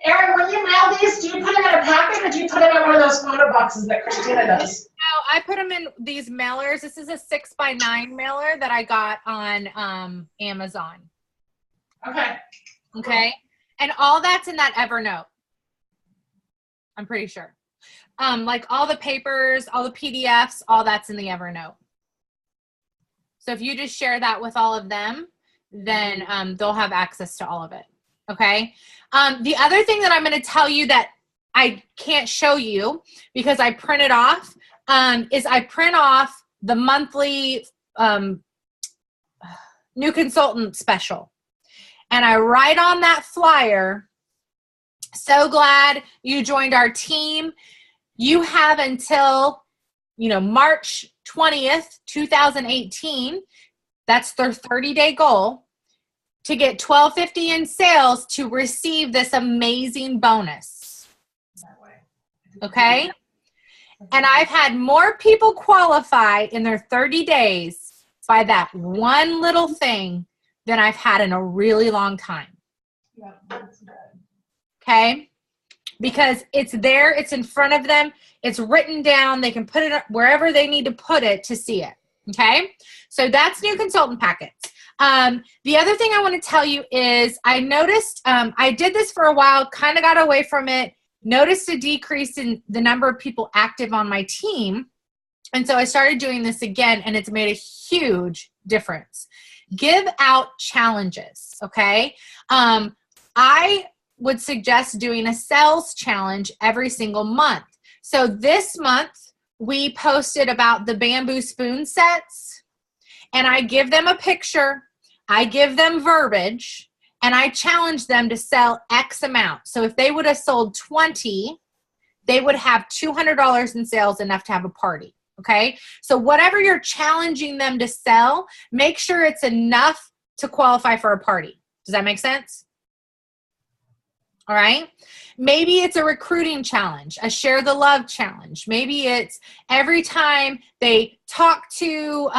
Erin, when you mail these, do you put them in a packet or do you put them in one of those photo boxes that Christina does? No, I put them in these mailers. This is a 6x9 mailer that I got on Amazon. Okay. Okay. And all that's in that Evernote. I'm pretty sure. Like all the papers, all the PDFs, all that's in the Evernote. So if you just share that with all of them, then they'll have access to all of it. Okay. The other thing that I'm going to tell you that I can't show you because I print it off is I print off the monthly new consultant special. And I write on that flyer, so glad you joined our team. You have until, March 20th, 2018. That's their 30-day goal to get $12.50 in sales to receive this amazing bonus. Okay? And I've had more people qualify in their 30 days by that one little thing than I've had in a really long time. Yeah, that's good. Okay? Because it's there, it's in front of them, it's written down, they can put it wherever they need to put it to see it. Okay? So that's new consultant packets. The other thing I want to tell you is I noticed, I did this for a while, kind of got away from it, noticed a decrease in the number of people active on my team. And so I started doing this again, and it's made a huge difference. give out challenges, okay? I would suggest doing a sales challenge every single month. So this month, we posted about the bamboo spoon sets, and I give them a picture, I give them verbiage, and I challenge them to sell X amount. So if they would have sold 20, they would have $200 in sales, enough to have a party. Okay, so whatever you're challenging them to sell, make sure it's enough to qualify for a party. Does that make sense? All right. Maybe it's a recruiting challenge, a share the love challenge. Maybe it's every time they talk to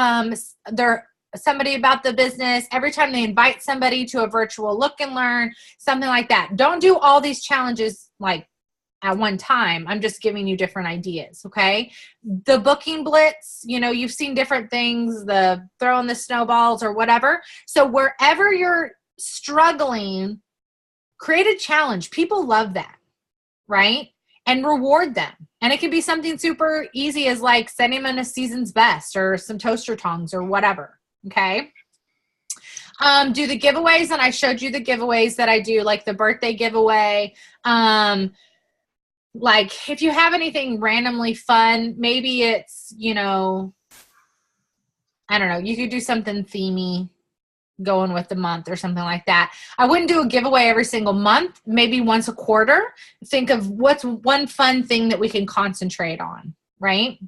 somebody about the business, every time they invite somebody to a virtual look and learn, something like that. Don't do all these challenges like at one time. I'm just giving you different ideas, okay? The booking blitz, you know, you've seen different things, the throwing the snowballs or whatever. So wherever you're struggling, create a challenge. People love that, right? And reward them. And it can be something super easy as like sending them a season's best or some toaster tongs or whatever, okay? Do the giveaways, and I showed you the giveaways that I do, like the birthday giveaway. Like if you have anything randomly fun, maybe it's, you know, I don't know, you could do something themey going with the month or something like that. I wouldn't do a giveaway every single month, maybe once a quarter. Think of what's one fun thing that we can concentrate on, right?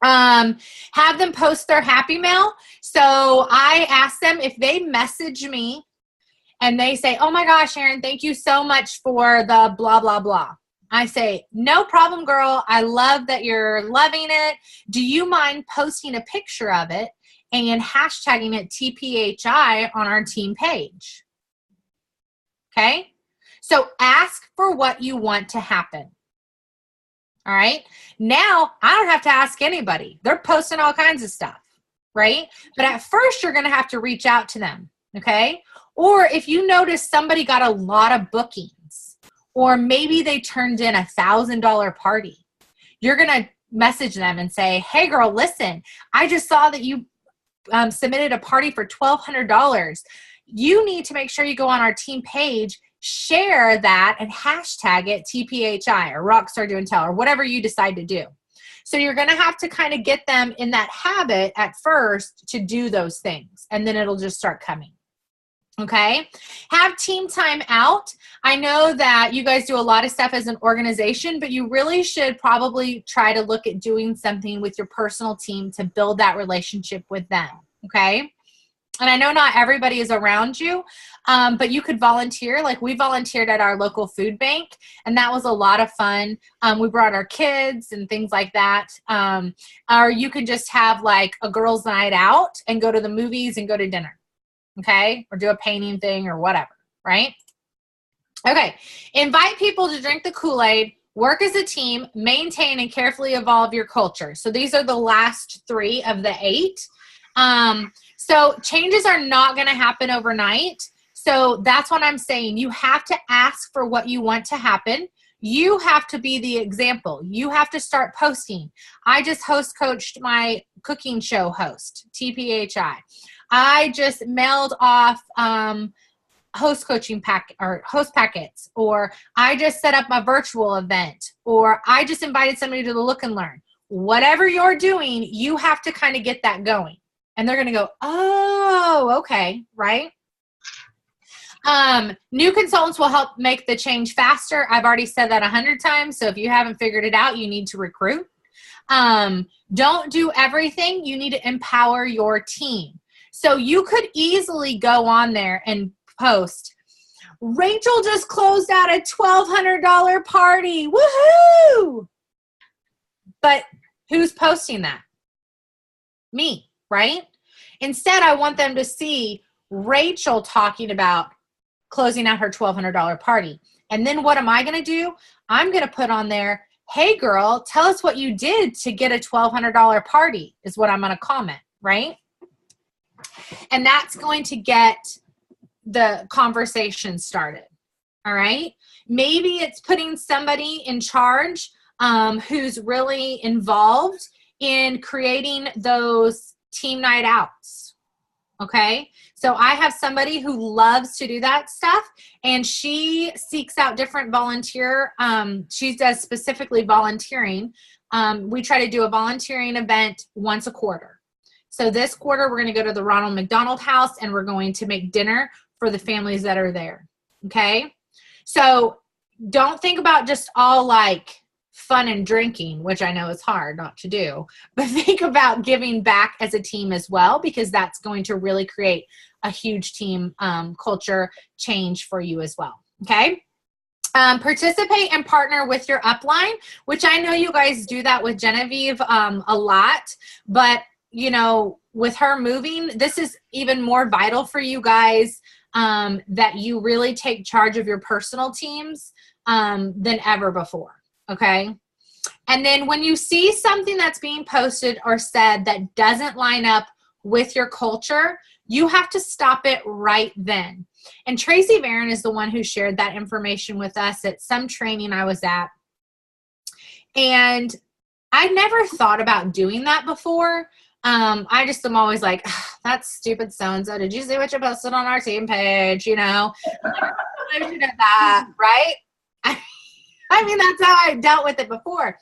Have them post their happy mail. So I ask them if they message me and they say, oh my gosh, Erin, thank you so much for the blah, blah, blah. I say, no problem, girl. I love that you're loving it. Do you mind posting a picture of it and hashtagging it TPHI on our team page? Okay? So ask for what you want to happen. All right? Now, I don't have to ask anybody. They're posting all kinds of stuff, right? But at first, you're going to have to reach out to them, okay? Or if you notice somebody got a lot of bookings, or maybe they turned in $1,000 party, you're going to message them and say, hey, girl, listen, I just saw that you submitted a party for $1,200. You need to make sure you go on our team page, share that, and hashtag it TPHI or Rockstar Do and Tell or whatever you decide to do. So you're going to have to kind of get them in that habit at first to do those things, and then it'll just start coming. Okay. Have team time out. I know that you guys do a lot of stuff as an organization, but you really should probably try to look at doing something with your personal team to build that relationship with them. Okay. And I know not everybody is around you, but you could volunteer. Like we volunteered at our local food bank, and that was a lot of fun. We brought our kids and things like that. Or you could just have like a girls' night out and go to the movies and go to dinner. Okay, or do a painting thing or whatever, right? Okay, invite people to drink the Kool-Aid, work as a team, maintain and carefully evolve your culture. So these are the last 3 of the 8. So changes are not going to happen overnight. So that's what I'm saying. You have to ask for what you want to happen. You have to be the example. You have to start posting. I just host coached my cooking show host, TPHI. I just mailed off host coaching host packets, or I just set up a virtual event, or I just invited somebody to the look and learn. Whatever you're doing, you have to kind of get that going. And they're going to go, oh, okay, right? New consultants will help make the change faster. I've already said that 100 times. So if you haven't figured it out, you need to recruit. Don't do everything. You need to empower your team. So you could easily go on there and post, Rachel just closed out a $1,200 party. Woohoo! But who's posting that? Me, right? Instead, I want them to see Rachel talking about closing out her $1,200 party. And then what am I going to do? I'm going to put on there, hey girl, tell us what you did to get a $1,200 party is what I'm going to comment, right? And that's going to get the conversation started. All right. Maybe it's putting somebody in charge who's really involved in creating those team night outs. Okay. So I have somebody who loves to do that stuff, and she seeks out different volunteer. She does specifically volunteering. We try to do a volunteering event once a quarter. So this quarter, we're going to go to the Ronald McDonald House, and we're going to make dinner for the families that are there. Okay. So don't think about just all like fun and drinking, which I know is hard not to do, but think about giving back as a team as well, because that's going to really create a huge team culture change for you as well. Okay. Participate and partner with your upline, which I know you guys do that with Genevieve a lot, but you know, with her moving, this is even more vital for you guys, that you really take charge of your personal teams than ever before. Okay. And then when you see something that's being posted or said that doesn't line up with your culture, you have to stop it right then. And Tracy Barron is the one who shared that information with us at some training I was at. And I never thought about doing that before. I just am always like, that's stupid so-and-so. Did you see what you posted on our team page? You know, I should have that, right? I mean, that's how I dealt with it before.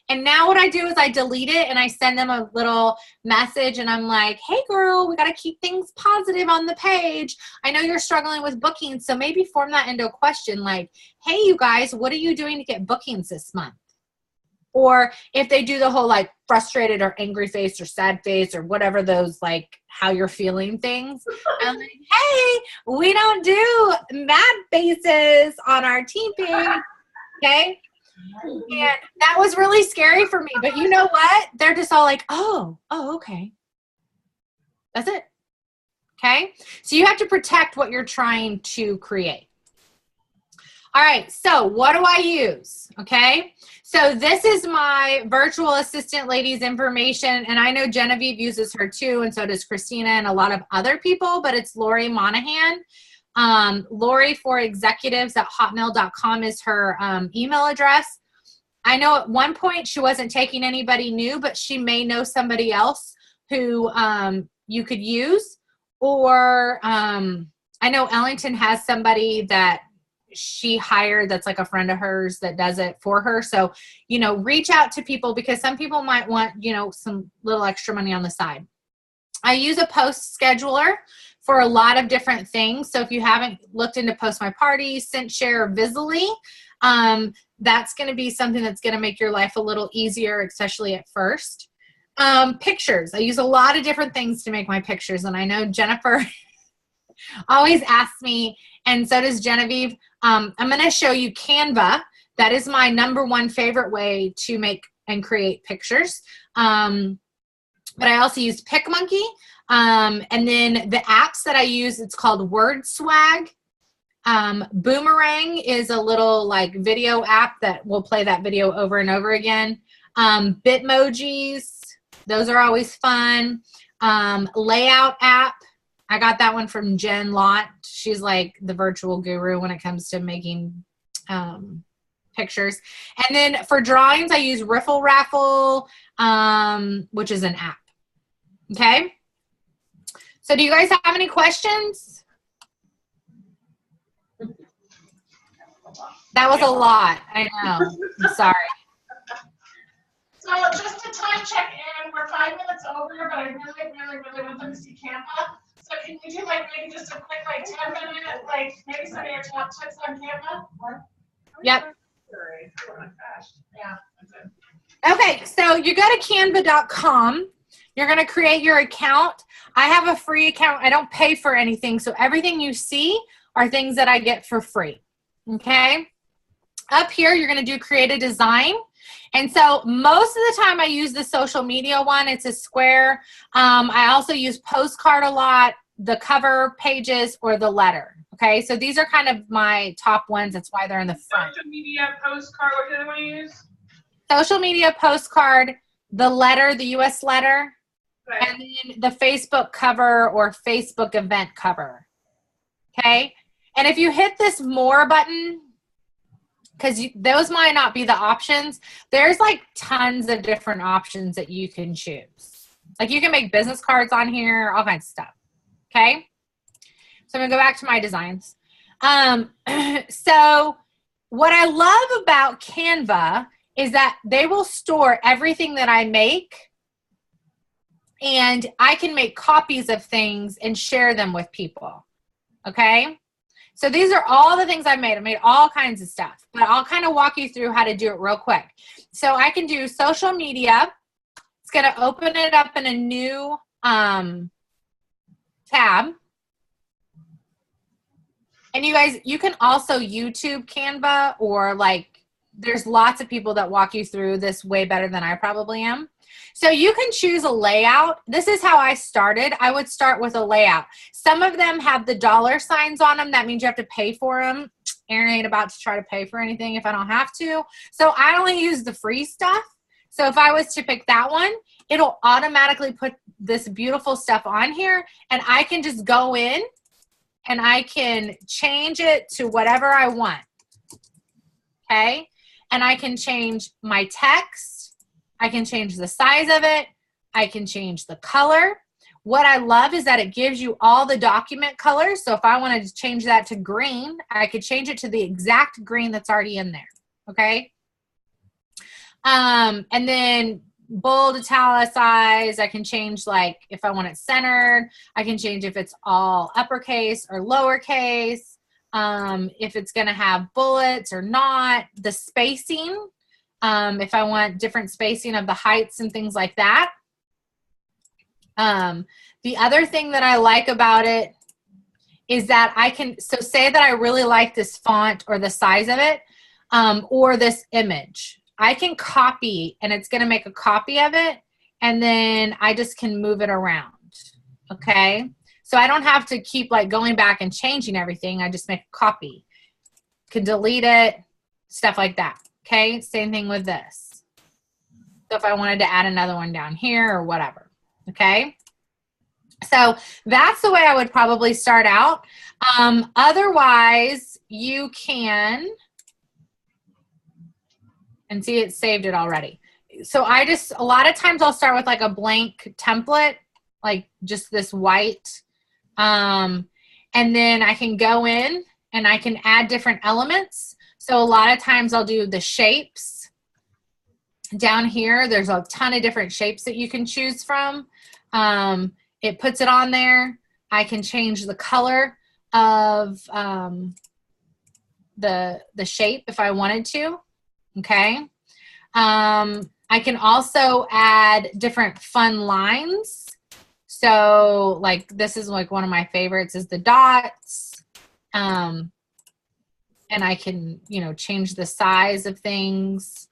And now what I do is I delete it and I send them a little message and I'm like, hey girl, we got to keep things positive on the page. I know you're struggling with bookings, so maybe form that into a question like, hey, you guys, what are you doing to get bookings this month? Or if they do the whole like frustrated or angry face or sad face or whatever those like how you're feeling things, I'm like, hey, we don't do mad faces on our team page. Okay. And that was really scary for me. But you know what? They're just all like, oh, okay. That's it. Okay. So you have to protect what you're trying to create. All right. So what do I use? Okay. So this is my virtual assistant lady's information. And I know Genevieve uses her too. And so does Christina and a lot of other people, but it's Lori Monahan. Lori for executives at hotmail.com is her email address. I know at one point she wasn't taking anybody new, but she may know somebody else who you could use. Or I know Ellington has somebody that she hired that's like a friend of hers that does it for her. So, you know, reach out to people because some people might want, you know, some little extra money on the side. I use a post scheduler for a lot of different things. So if you haven't looked into Post My Party, ScentShare, or Visibly, that's going to be something that's going to make your life a little easier, especially at first. Pictures. I use a lot of different things to make my pictures. And I know Jennifer always asks me, and so does Genevieve. I'm going to show you Canva. That is my #1 favorite way to make and create pictures. But I also use PicMonkey. And then the apps that I use, it's called WordSwag. Boomerang is a little like video app that will play that video over and over again. Bitmojis, those are always fun. Layout app, I got that one from Jen Lott. She's like the virtual guru when it comes to making pictures. And then for drawings, I use Riffle Raffle, which is an app. Okay. So do you guys have any questions? That was a lot. I know. I'm sorry. So just to time check in, we're 5 minutes over, but I really want them to see Canva. So can you do like maybe just a quick like 10-minute, like maybe some of your top tips on Canva? Yep. Yeah. Okay, so you go to canva.com. You're going to create your account. I have a free account. I don't pay for anything. So everything you see are things that I get for free. Okay. Up here, you're going to do create a design. And so most of the time I use the social media one. It's a square. I also use postcard a lot, the cover pages, or the letter. Okay. So these are kind of my top ones. That's why they're in the front. Social media, postcard, what do they want to use? Social media, postcard, the letter, the US letter. Okay. And then the Facebook cover or Facebook event cover. Okay. And if you hit this more button, because those might not be the options, there's like tons of different options that you can choose. Like you can make business cards on here, all kinds of stuff. Okay. So I'm gonna go back to my designs. So what I love about Canva is that they will store everything that I make, and I can make copies of things and share them with people. Okay. So these are all the things I've made. I made all kinds of stuff, but I'll kind of walk you through how to do it real quick. So I can do social media. It's going to open it up in a new tab. And you guys, you can also YouTube Canva, or like, there's lots of people that walk you through this way better than I probably am. So you can choose a layout. This is how I started. I would start with a layout. Some of them have the dollar signs on them. That means you have to pay for them. Erin ain't about to try to pay for anything if I don't have to. So I only use the free stuff. So if I was to pick that one, it'll automatically put this beautiful stuff on here, and I can just go in and I can change it to whatever I want. Okay? And I can change my text. I can change the size of it. I can change the color. What I love is that it gives you all the document colors. So if I wanted to change that to green, I could change it to the exact green that's already in there. Okay? And then bold, italicize, I can change, like, if I want it centered. I can change if it's all uppercase or lowercase, if it's going to have bullets or not, the spacing, if I want different spacing of the heights and things like that. The other thing that I like about it is that I can, so say that I really like this font or the size of it, or this image. I can copy, and it's going to make a copy of it, and then I just can move it around, okay? So I don't have to keep, like, going back and changing everything. I just make a copy. Can delete it, stuff like that, okay? Same thing with this. So if I wanted to add another one down here or whatever, okay? So that's the way I would probably start out. Otherwise, you can... and see, it saved it already. So a lot of times I'll start with like a blank template, like just this white. And then I can go in and I can add different elements. So a lot of times I'll do the shapes. Down here, there's a ton of different shapes that you can choose from. It puts it on there. I can change the color of the shape if I wanted to. Okay. I can also add different fun lines. So like this is like one of my favorites is the dots. And I can, you know, change the size of things,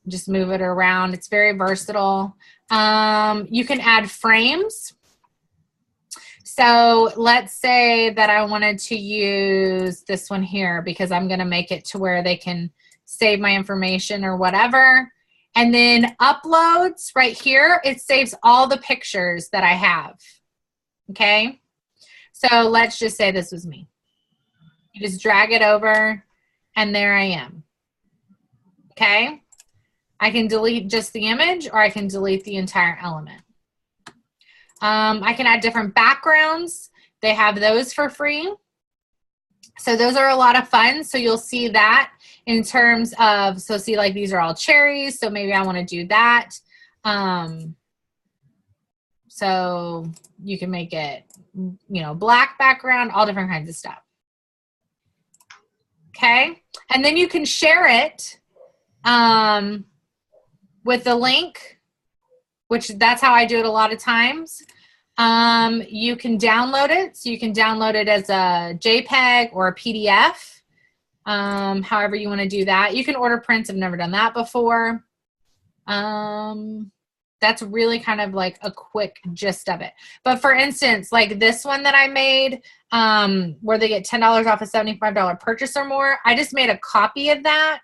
just move it around. It's very versatile. You can add frames. So let's say that I wanted to use this one here because I'm going to make it to where they can save my information or whatever. And then uploads right here, it saves all the pictures that I have. Okay. So let's just say this was me. You just drag it over and there I am. Okay. I can delete just the image or I can delete the entire element. I can add different backgrounds. They have those for free. So those are a lot of fun. So you'll see that in terms of, so see like these are all cherries. So maybe I want to do that. So you can make it, you know, black background, all different kinds of stuff. Okay. And then you can share it with the link, which that's how I do it a lot of times. You can download it. So you can download it as a JPEG or a PDF, however you want to do that. You can order prints. I've never done that before. That's really kind of like a quick gist of it. But for instance, like this one that I made, where they get $10 off a $75 purchase or more, I just made a copy of that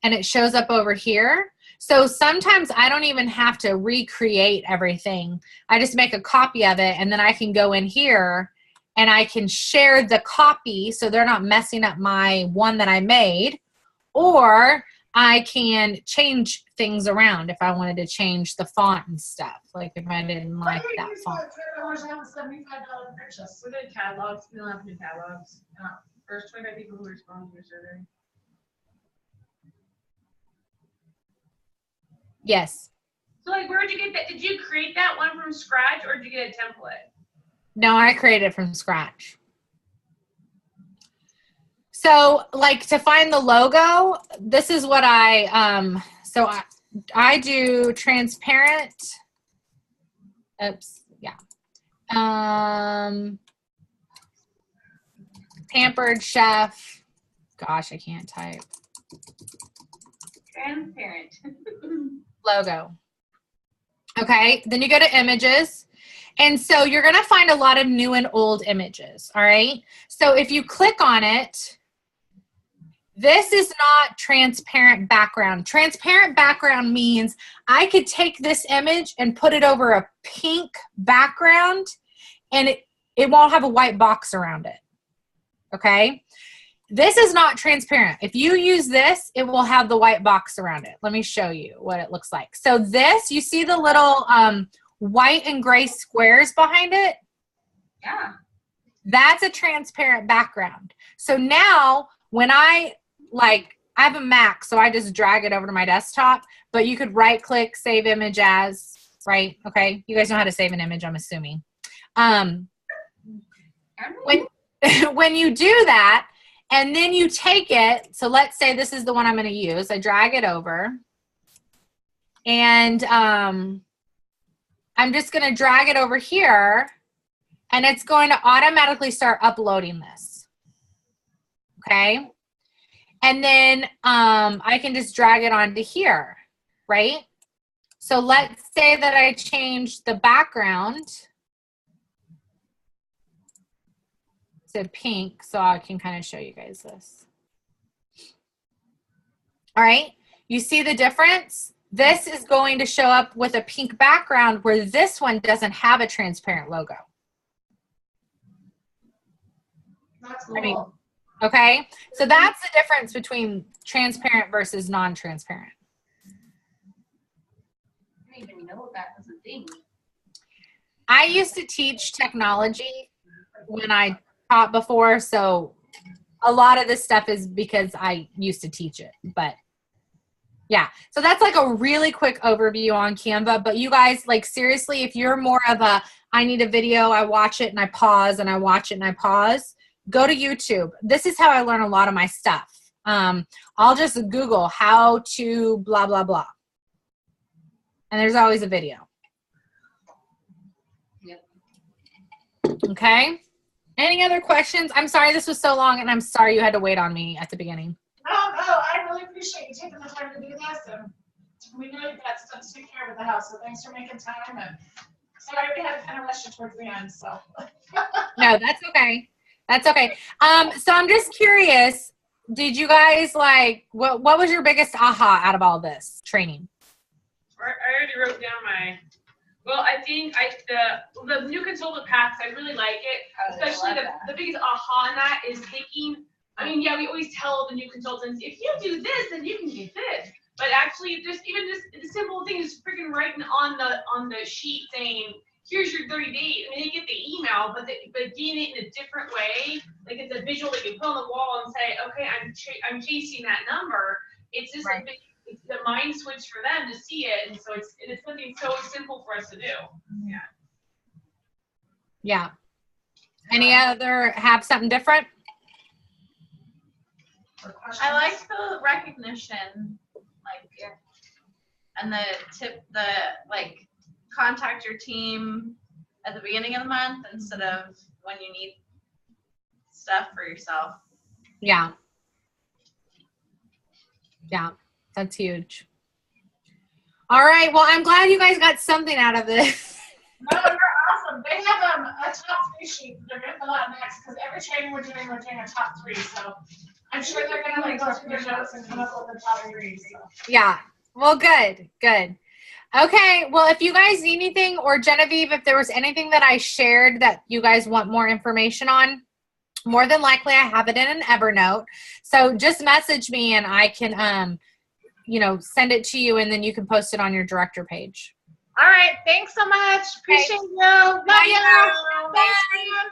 and it shows up over here. So sometimes I don't even have to recreate everything. I just make a copy of it and then I can go in here and I can share the copy so they're not messing up my one that I made. Or I can change things around if I wanted to change the font and stuff. Like if I didn't like that font. $75 purchase. We did catalogs. We don't have to do catalogs. First 25 people who respond to your survey. Yes. So like, where'd you get that? Did you create that one from scratch, or did you get a template? No, I created it from scratch. So like to find the logo, this is what I do transparent. Oops, yeah. Pampered Chef. Gosh, I can't type. Transparent. Logo. Okay, then you go to images. And so you're going to find a lot of new and old images, all right? So if you click on it, this is not transparent background. Transparent background means I could take this image and put it over a pink background and it won't have a white box around it, okay? This is not transparent. If you use this, it will have the white box around it. Let me show you what it looks like. So this, you see the little white and gray squares behind it? Yeah. That's a transparent background. So now when I have a Mac, so I just drag it over to my desktop, but you could right click, save image as, right? Okay. You guys know how to save an image, I'm assuming. When you do that, and then you take it, so let's say this is the one I'm going to use. I drag it over. And I'm just going to drag it over here. And it's going to automatically start uploading this. Okay? And then I can just drag it onto here, right? So let's say that I change the background to pink, so I can kind of show you guys this. All right, you see the difference? This is going to show up with a pink background where this one doesn't have a transparent logo. That's cool. Okay, so that's the difference between transparent versus non-transparent. I didn't even know that was a thing. I used to teach technology when I taught before, so a lot of this stuff is because I used to teach it. But yeah, so that's like a really quick overview on Canva. But you guys, like seriously, if you're more of a I need a video, I watch it and I pause and I watch it and I pause, go to YouTube. This is how I learn a lot of my stuff. I'll just Google how to blah blah blah, and there's always a video. Yep. Okay. Any other questions? I'm sorry this was so long, and I'm sorry you had to wait on me at the beginning. No, I really appreciate you taking the time to do this, and we know you've got stuff to take care of at the house, so thanks for making time, and sorry we had to kind of rush you towards the end, so. No, that's okay. That's okay. So I'm just curious, did you guys what was your biggest aha out of all this training? I already wrote down my. Well, I think the new consultant packs, I really like it. Especially the biggest aha in that is thinking. I mean, yeah, we always tell the new consultants, if you do this, then you can get this. But actually, just the simple thing is freaking writing on the sheet saying, here's your 30 days. I mean, they get the email, but getting it in a different way, like it's a visual that you put on the wall and say, okay, I'm chasing that number. It's just right. It's the mind switch for them to see it, and so it's something so simple for us to do. Yeah. Yeah. Any other have something different? I like the recognition, and contact your team at the beginning of the month instead of when you need stuff for yourself. Yeah. Yeah, that's huge. All right, well, I'm glad you guys got something out of this. No, you're awesome. They have a top 3 sheet they're going to fill out next, because every training we're doing a top 3, so I'm sure they're going to go through their notes and come up with the top 3. So. Yeah, well, good. Okay, well, if you guys need anything, or Genevieve, if there was anything that I shared that you guys want more information on, more than likely I have it in an Evernote. So just message me and I can send it to you, and then you can post it on your director page. All right. Thanks so much. Appreciate you. Love you. Bye. Bye.